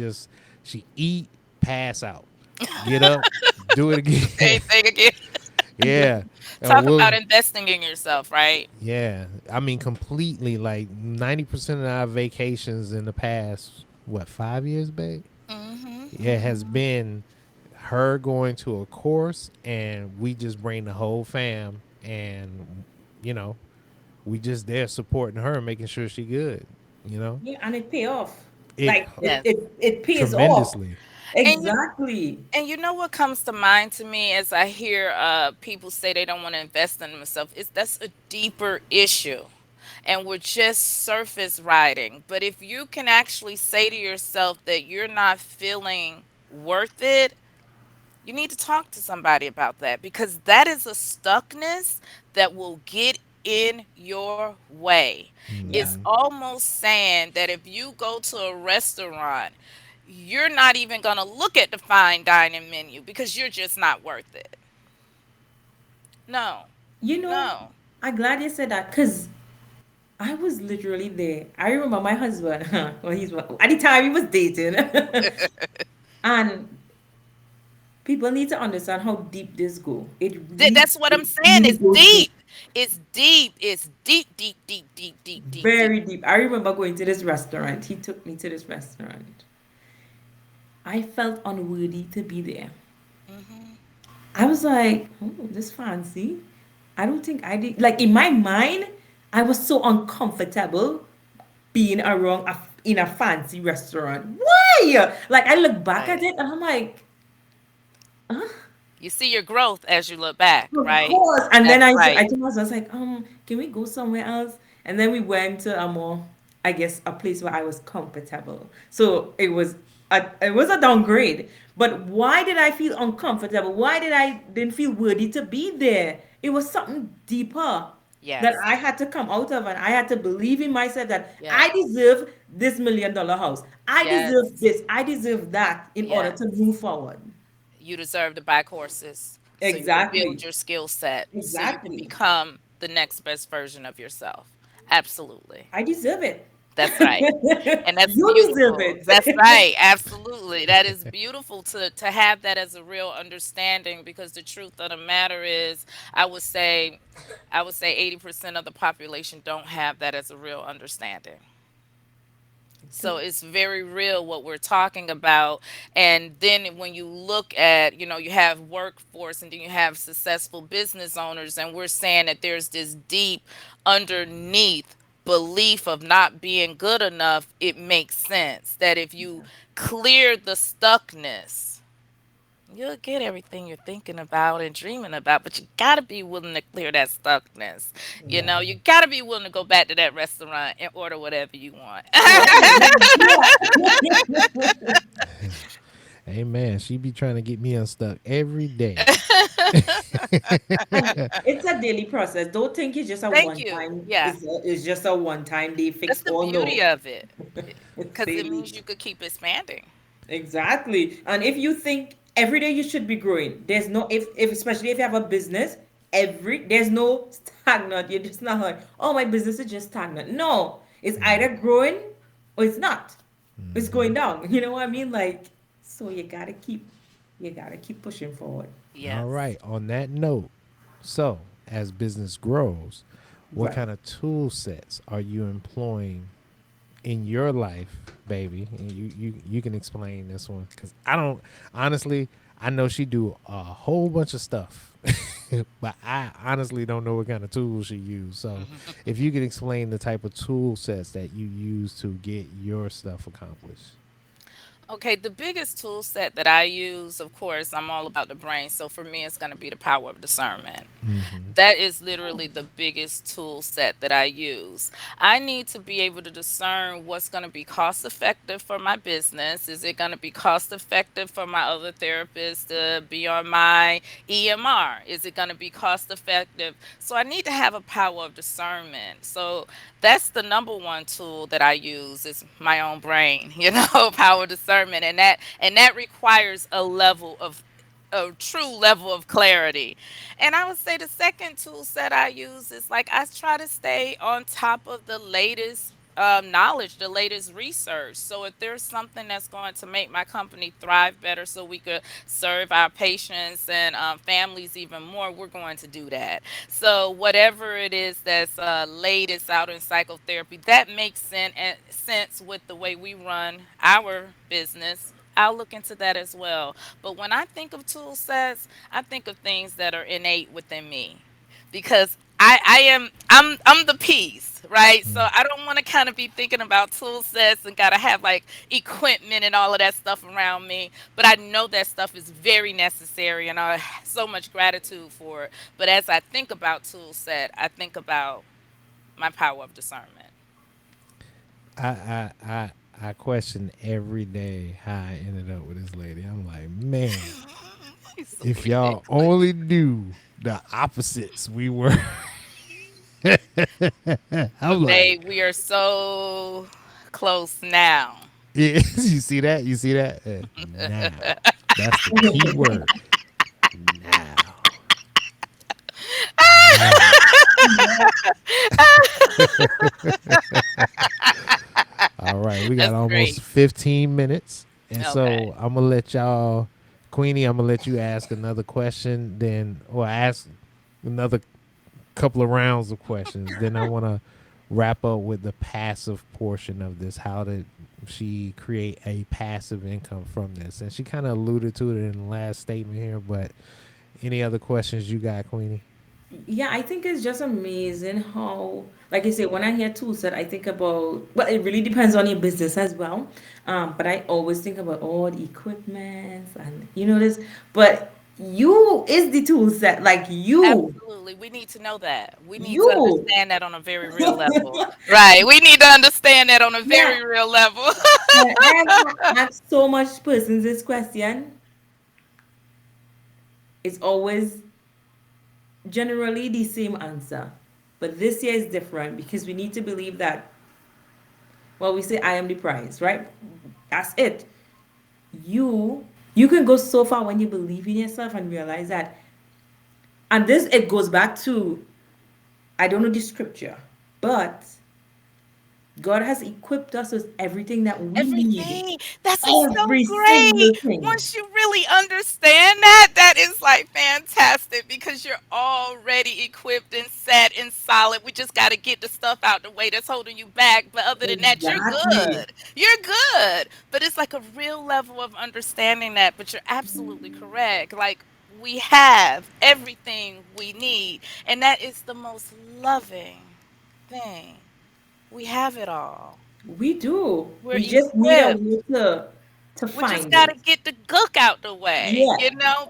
eat, pass out, get up, do it again. Same thing again. Yeah. And Talk about we'll investing in yourself, right? yeah. I mean completely like 90% of our vacations in the past, what, 5 years, babe? Yeah, has been her going to a course and we just bring the whole fam and you know, we just there supporting her, making sure she good, you know? Yeah, and it pay off. It Like Yes. it pays off. tremendously. And you Exactly. And you know what comes to mind to me as I hear people say they don't want to invest in themselves is that's a deeper issue. And we're just surface riding. But if you can actually say to yourself that you're not feeling worth it, you need to talk to somebody about that because that is a stuckness that will get in your way. It's Yeah. Hmm. almost saying that if you go to a restaurant, you're not even going to look at the fine dining menu because you're just not worth it. No, You know, no. I'm glad you said that because I was literally there. I remember my husband, well, at the time he was dating, and people need to understand how deep this go. That's what I'm It saying. really It's goes deep, deep. It's deep. It's deep, deep, deep, deep, deep, deep, deep. very deep. I remember going to this restaurant. He took me to this restaurant. I felt unworthy to be there. I was like, oh, this fancy. I don't think I did. Like in my mind, I was so uncomfortable being around in a fancy restaurant. Why? Like I look back at Right. it and I'm like, huh? You see your growth as you look back, Of right? course. And then That's I right. told my husband, I was like, can we go somewhere else? And then we went to a more, I guess, a place where I was comfortable. So it was a downgrade. But why did I feel uncomfortable? Why did I didn't feel worthy to be there? It was something deeper that Yes. I had to come out of, and I had to believe in myself that I Yes. deserve this $1 million house. I deserve Yes. this. I deserve that in order to Yes. move forward. You deserve to buy courses so you can build Exactly. your skill set so you can Exactly. become the next best version of yourself. Absolutely. I deserve it. That's right. And that's You deserve beautiful. That's it. right. Absolutely. That is beautiful to have that as a real understanding because the truth of the matter is I would say I would say 80% of the population don't have that as a real understanding. So it's very real what we're talking about. And then when you look at, you have workforce and then you have successful business owners, and we're saying that there's this deep underneath belief of not being good enough, it makes sense that if you clear the stuckness, you'll get everything you're thinking about and dreaming about, but you gotta be willing to clear that stuckness. Yeah. You gotta be willing to go back to that restaurant and order whatever you want. Yeah. Yeah. Amen. She be trying to get me unstuck every day. And it's a daily process. Don't think it's just a Thank one you. time, Yeah. it's just a one time they That's fix. the Oh beauty no. of it. It's Because it daily. means you could keep expanding. Exactly. And if you think every day you should be growing, there's no if especially if you have a business, there's no stagnant. You're just not like, oh, my business is just stagnant. No. It's either growing or it's not. It's going down. You know what I mean? Like, so you gotta keep pushing forward. All Yes. right. On that note, so as business grows, what Right. kind of tool sets are you employing in your life, baby? And you can explain this one because I don't honestly. I know she do a whole bunch of stuff, but I honestly don't know what kind of tools she use. So, if you can explain the type of tool sets that you use to get your stuff accomplished. Okay, the biggest tool set that I use, of course, I'm all about the brain. So for me, it's going to be the power of discernment. That is literally the biggest tool set that I use. I need to be able to discern what's going to be cost effective for my business. Is it going to be cost effective for my other therapist to be on my EMR? Is it going to be cost effective? So I need to have a power of discernment. So that's the number one tool that I use is my own brain, power of discernment, and that requires a true level of clarity. And I would say the second tool set I use is like I try to stay on top of the latest knowledge, the latest research. So if there's something that's going to make my company thrive better, so we could serve our patients and families even more, we're going to do that. So whatever it is that's latest out in psychotherapy, that makes sense with the way we run our business. I'll look into that as well. But when I think of tool sets, I think of things that are innate within me because I'm the piece, right? So I don't want to kind of be thinking about tool sets and gotta have like equipment and all of that stuff around me. But I know that stuff is very necessary and I have so much gratitude for it. But as I think about tool set, I think about my power of discernment. I question every day how I ended up with this lady. I'm like, man, It's so if y'all ridiculous. only knew the opposites we were. I'm But like, babe, we are so close now. yeah, you see that? You see that? Now. That's the key word. Now. Now. All right, we got That's almost great. 15 minutes. And Okay. so I'm going to let y'all, Queenie, I'm going to let you ask another question, then, or ask another couple of rounds of questions. Then I want to wrap up with the passive portion of this. How did she create a passive income from this? And she kind of alluded to it in the last statement here, but any other questions you got, Queenie? Yeah, I think it's just amazing how, like I say, when I hear tool set, I think about, well, it really depends on your business as well. But I always think about all the equipment and this. But you is the tool set, like Absolutely. We need to know that. We need to you. understand that on a very real level. Right. We need to understand that on a Yeah. very real level. Whenever I ask so much persons this question, it's always generally the same answer. But this year is different because we need to believe that, well, we say I am the prize, right? That's it. You can go so far when you believe in yourself and realize that, and this it goes back to, I don't know the scripture, but God has equipped us with everything that we need. Everything. That's is so Every great. single thing. Once you really understand that, that is like fantastic because you're already equipped and set and solid. We just got to get the stuff out the way that's holding you back. But other than that, you're Exactly. good. You're good. But it's like a real level of understanding that. But you're absolutely correct. Like, we have everything we need. And that is the most loving thing. We have it all. We do. We're We just need a equipped. way to We just find got to it. get the gook out the way, Yeah.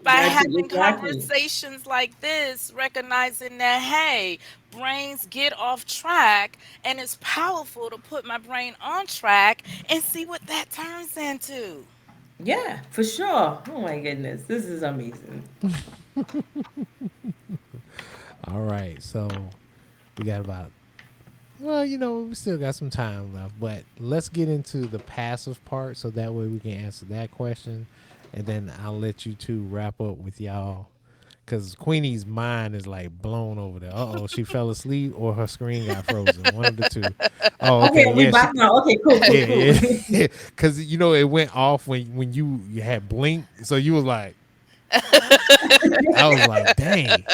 by Exactly. having Exactly. conversations like this, recognizing that, hey, brains get off track, and it's powerful to put my brain on track and see what that turns into. Yeah, for sure. Oh my goodness, this is amazing. All right, so we got about, well, we still got some time left, but let's get into the passive part so that way we can answer that question, and then I'll let you two wrap up with y'all. Cause Queenie's mind is like blown over there. Oh, she fell asleep or her screen got frozen. One of the two. Oh, Okay, okay, we yeah, back now. Okay, cool, cool, cool. yeah, yeah. Cause it went off when you had blinked, so you was like, I was like, dang,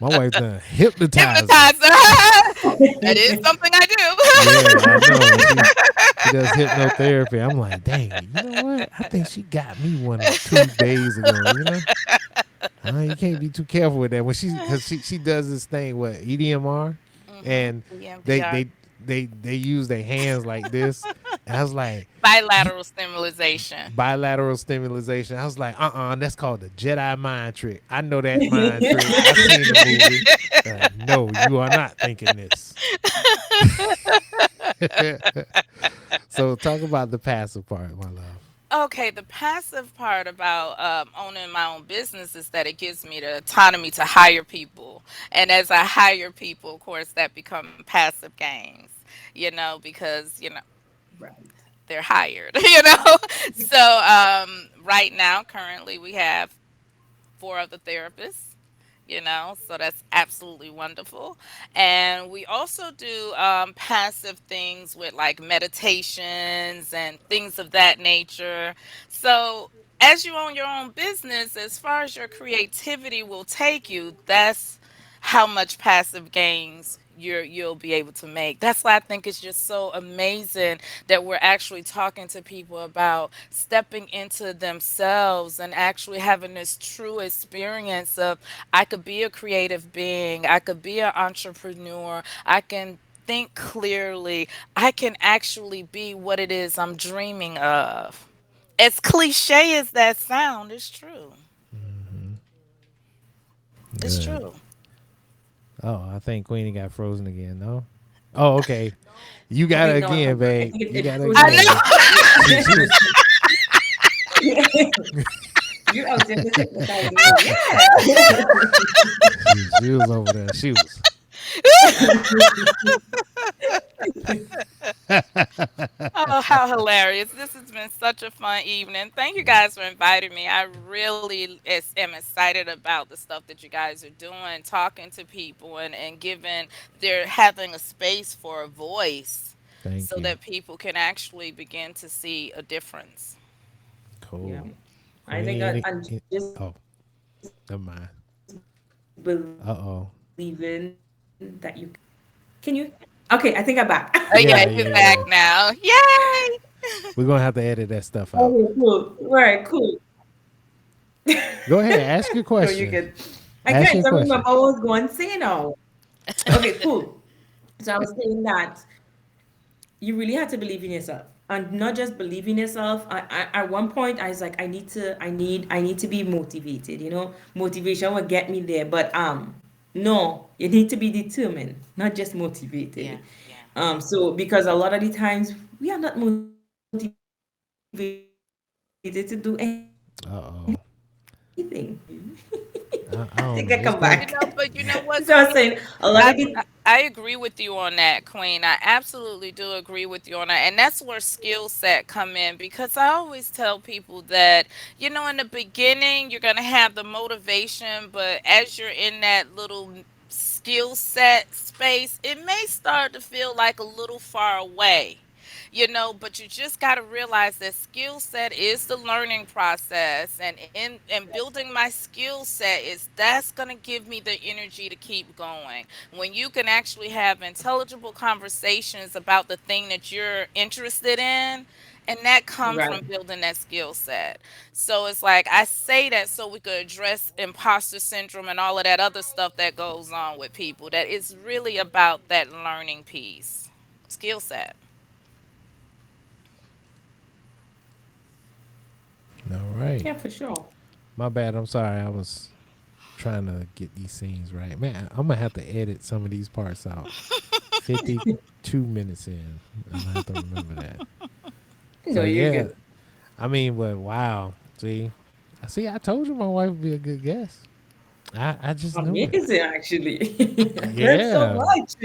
my wife done hypnotized her. Hypnotizer. That is something I Yeah, I do. know. She does hypnotherapy. I'm like, dang, you know what? I think she got me one 2 days ago. You can't be too careful with that when because she does this thing with EDMR, and they EMDR. they they use their hands like this, and I was like, you, Bilateral stimulation. bilateral stimulation. I was like, that's called the Jedi mind trick. I know that mind trick. I seen the movie. No, you are not thinking this. So talk about the passive part, my love. Okay, the passive part about owning my own business is that it gives me the autonomy to hire people. And as I hire people, of course, that become passive gains, because, Right. they're hired, So right now, currently, we have four other therapists, so that's absolutely wonderful. And we also do passive things with like meditations and things of that nature. So as you own your own business, as far as your creativity will take you, that's how much passive gains you'll be able to make. That's why I think it's just so amazing that we're actually talking to people about stepping into themselves and actually having this true experience of I could be a creative being, I could be an entrepreneur, I can think clearly, I can actually be what it is I'm dreaming of. As cliche as that sound, it's true. It's Good. true. Oh, I think Queenie got frozen again. No. Oh, okay. You Okay, got it no, I'm again, back. I babe. think You it got it frozen I again. again. know. She was You out there just hypnotizing me. Yeah. she was over there. She was. Oh, how hilarious. This has been such a fun evening. Thank you guys for inviting me. I really am excited about the stuff that you guys are doing, talking to people and giving, they're having a space for a voice Thank so you. that people can actually begin to see a difference. Yeah. Cool. I think Queenie, that, any, and any just oh, never mind. believing Uh that you oh. can you. Okay, I think I'm back. Oh, yeah, Yeah, you're yeah, back yeah. now. Yay! We're gonna have to edit that stuff Okay, out. cool. Right, cool. Go ahead, ask your No, you question. good. I Ask can't your even question. remember what I was going to say now. Okay, cool. So I was saying that you really have to believe in yourself, and not just believe in yourself. At one point I was like, I need to be motivated. Motivation will get me there, but no, you need to be determined, not just Yeah, motivated. yeah. So because a lot of the times we are not motivated to do anything. Uh I oh. think I come back. I don't know. It's So I was going. saying But you a know lot of what, the Queen? I agree with you on that, Queen. I absolutely do agree with you on that. And that's where skill set come in because I always tell people that, in the beginning you're going to have the motivation, but as you're in that little skill set space, it may start to feel like a little far away. But you just got to realize that skill set is the learning process, and building my skill set is that's going to give me the energy to keep going. When you can actually have intelligible conversations about the thing that you're interested in, and that comes right. from building that skill set. So it's like I say that so we could address imposter syndrome and all of that other stuff that goes on with people, that it's really about that learning piece, skill set. All Yeah, for right. sure. My bad. I'm sorry. I was trying to get these scenes right. Man, I'm gonna have to edit some of these parts out. 52 minutes in. I'm gonna have to remember that. No, So you're yeah, good. I mean, but wow. See, I told you my wife would be a good guest. I just knew it. Amazing, actually. I learned so Yeah, much.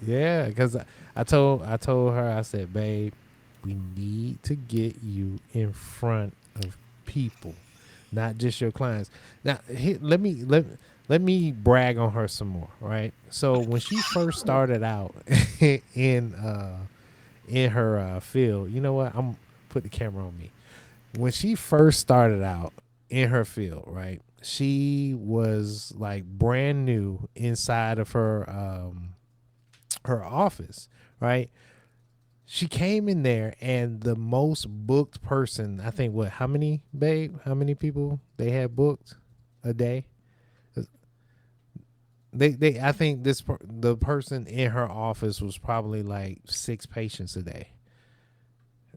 yeah. Because I told her, I said, babe, we need to get you in front of people, not just your clients. Now, let me brag on her some more, right? So when she first started out in in her field, you know what? I'm put the camera on me. When she first started out in her field, right? She was like brand new inside of her office, right? She came in there and the most booked person, I think what, how many, babe? How many people they had booked a day? They I think the person in her office was probably like 6 patients a day.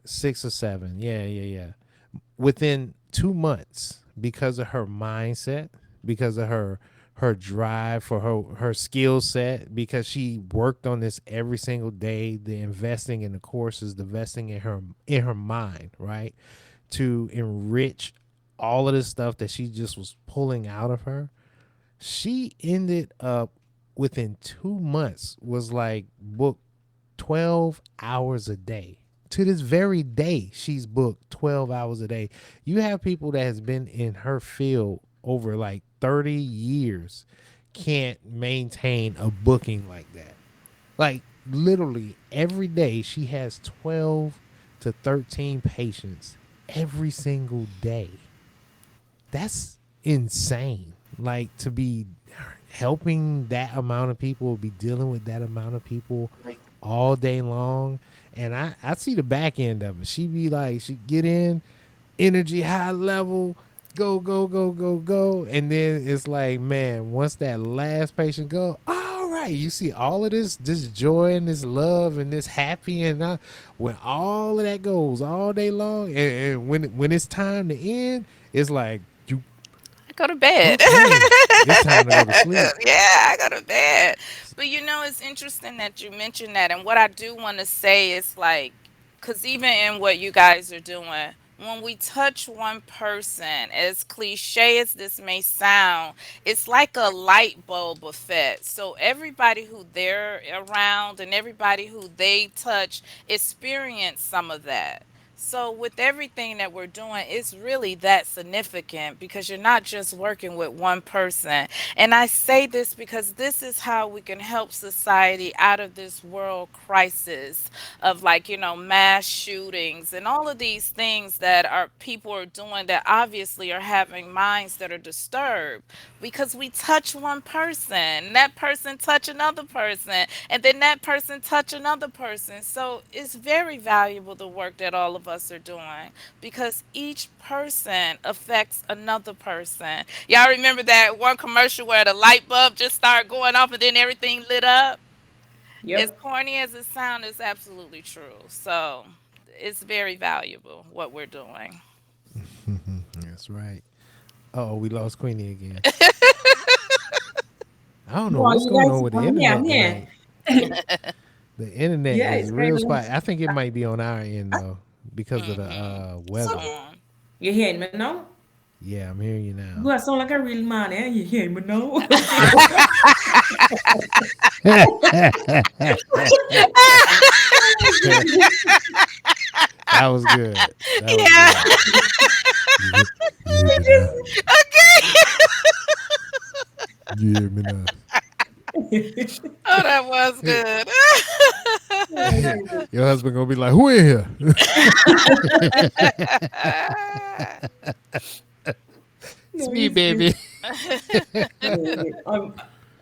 6 or 7. Yeah, yeah, yeah. Within 2 months, because of her mindset, because of her drive for her skill set, because she worked on this every single day, the investing in the courses, the investing in her mind, right, to enrich all of this stuff that she just was pulling out of her. She ended up within 2 months was like booked 12 hours a day. To this very day, she's booked 12 hours a day. You have people that has been in her field over like 30 years can't maintain a booking like that. Like literally every day she has 12 to 13 patients every single day. That's insane. Like to be helping that amount of people, be dealing with that amount of people all day long. And I see the back end of it. She be like, she get in, energy high level, go, go, go, go, go. And then it's like, man, once that last patient go, all right, you see all of this joy and this love and this happy and when all of that goes all day long, and when it's time to end, it's like you I go to bed. okay, it's time to go to sleep. Yeah, I go to bed. But it's interesting that you mentioned that. And what I do want to say is like, because even in what you guys are doing, when we touch one person, as cliche as this may sound, it's like a light bulb effect. So everybody who they're around and everybody who they touch experience some of that. So with everything that we're doing, it's really that significant because you're not just working with one person. And I say this because this is how we can help society out of this world crisis of like, mass shootings and all of these things that our people are doing that obviously are having minds that are disturbed because we touch one person, that person touch another person, and then that person touch another person. So it's very valuable the work that all of us are doing because each person affects another person. Y'all remember that one commercial where the light bulb just started going off and then everything lit up? As Yep. corny as it sounds, it's absolutely true. So it's very valuable what we're doing. That's right. Oh, we lost Queenie again. I don't know No, what's you going guys, on with the I'm here, I'm internet here. tonight. The internet Yeah, is it's kind real of. spot. I think it might be on our end though, because of the Hmm. weather. Storm. You hearing me now? Yeah, I'm hearing you Do now. I sound like a real man, eh? You hearing me now? That was good. That was Yeah. good. You, you hear me now? You hear me now? Oh, that was good. Your husband gonna be like, "Who in here?" It's No, me, it's baby. amazing.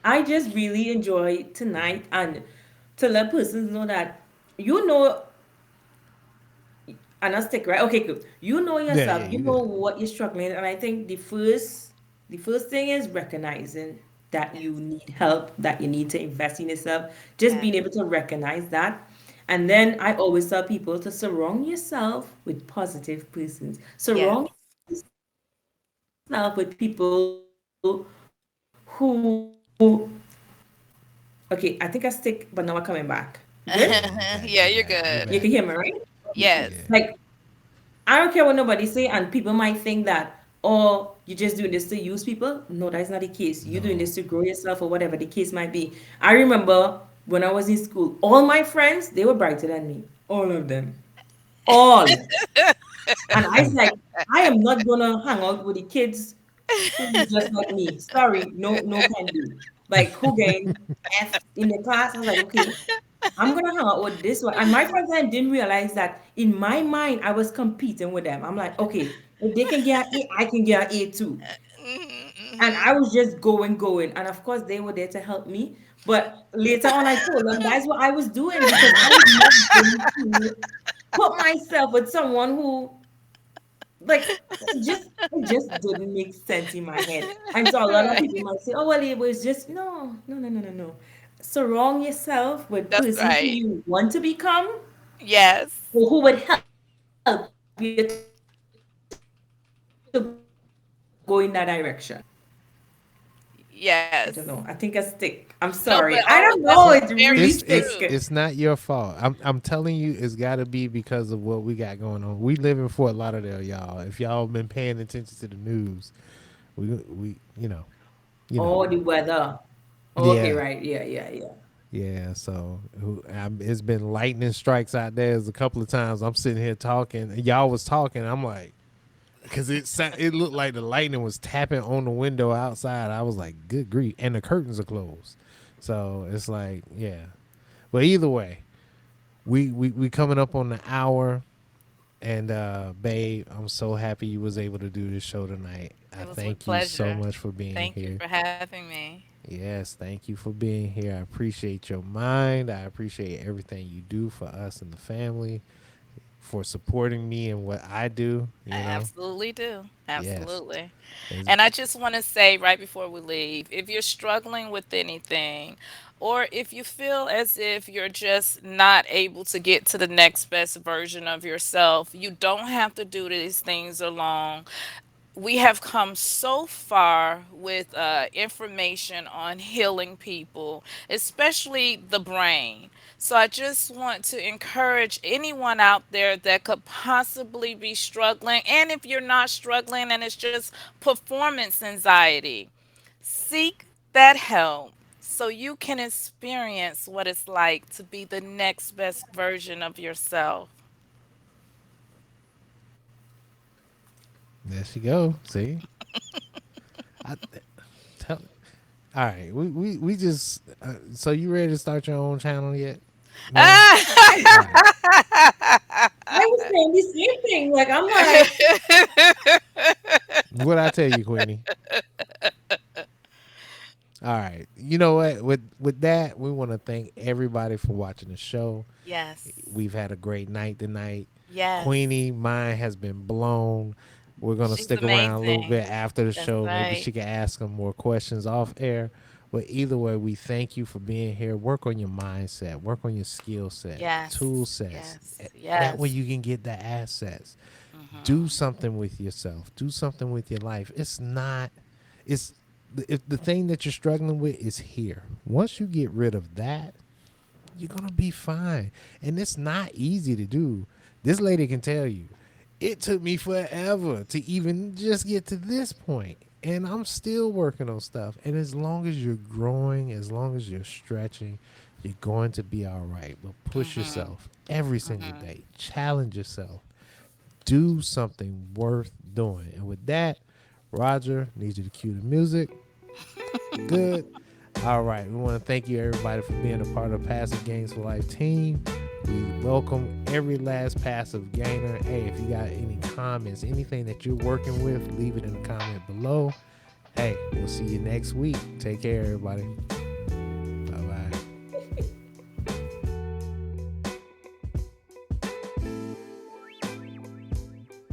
I just really enjoy tonight and to let persons know that you know and I'll stick right. Okay, good. You know Yeah, yeah, yourself. You you know good. what you're struggling, and I think the first thing is recognizing that Yes. you need help, that you need to invest in yourself. Just Yes. being able to recognize that, and then I always tell people to surround yourself with positive persons. Yes. Surround yourself with people who. Okay, I think I stick, but now I'm coming back. Good. Yeah, you back. Yeah, You you're back. You You good. can back. hear me, right? Yes. Yeah. Like I don't care what nobody say, and people might think that, oh, you're just doing this to use people. No, that's not the case. You're doing No. this to grow yourself or whatever the case might be. I remember when I was in school, all my friends, they were brighter than me. All of them. All. And I was like, I am not gonna hang out with the kids who just like me. Sorry, no, no can do. Like who getting F in the class. I was like, okay, I'm gonna hang out with this one. And my friends and didn't realize that in my mind I was competing with them. I'm like, okay, if they can get an A, I can get an A too. And I was just going. And of course they were there to help me. But later on I told them that's what I was doing because I was not going to put myself with someone who like it just didn't make sense in my head. And so a lot of people Right. might say, "Oh well, it was just no." Surround yourself with That's persons who right. you want to become, Yes. or who would help you to go in that direction. I don't Yes. know. I think I stick. I'm No, but sorry. I all of don't that know. is It very really It's stick. it's true. it's not your fault. I'm telling you, it's got to be because of what we got going on. We live in Fort Lauderdale, y'all. If y'all been paying attention to the news, we you know. Oh, the weather. Okay, Yeah, right. Yeah. yeah. So it's been lightning strikes out there. There's a couple of times I'm sitting here talking, and y'all was talking. I'm like, because it looked like the lightning was tapping on the window outside. I was like, good grief, and the curtains are closed. So it's like, yeah. But either way, we coming up on the hour, and babe, I'm so happy you was able to do this show tonight. I It was with thank you so pleasure. much for being Thank you here. for having me. Yes, thank you for being here. I appreciate your mind. I appreciate everything you do for us and the family, for supporting me and what I do. I absolutely do. Yes. Absolutely. It's, And I just want to say right before we leave, if you're struggling with anything, or if you feel as if you're just not able to get to the next best version of yourself, you don't have to do these things alone. We have come so far with information on healing people, especially the brain. So I just want to encourage anyone out there that could possibly be struggling, and if you're not struggling and it's just performance anxiety, seek that help so you can experience what it's like to be the next best version of yourself. there she go. See, I tell. All right, we just. So you ready to start your own channel yet? No. All right. I was saying the same thing. Like I'm like, What I tell you, Queenie? All right. You know what? With that, we want to thank everybody for watching the show. Yes. We've had a great night tonight. Yes. Queenie, mine has been blown. We're gonna She's stick around a little amazing. bit after the That's show. Maybe right. she can ask them more questions off air. But either way, we thank you for being here. Work on your mindset. Work on your skill set, tool Yes. sets. Yes. That way Yes. you can get the assets. Do Hmm. something with yourself. Do something with your life. It's not. It's if the thing that you're struggling with is here. Once you get rid of that, you're gonna be fine. And it's not easy to do. This lady can tell you, it took me forever to even just get to this point. And I'm still working on stuff. And as long as you're growing, as long as you're stretching, you're going to be all right. But push Hmm. yourself every single day. Challenge yourself. Do something worth doing. And with that, Roger needs you to cue the music. Good. All right. We want to thank you, everybody, for being a part of Passive Gains for Life team. We welcome every last passive gainer. Hey, if you got any comments, anything that you're working with, leave it in the comment below. Hey, we'll see you next week. Take care, everybody.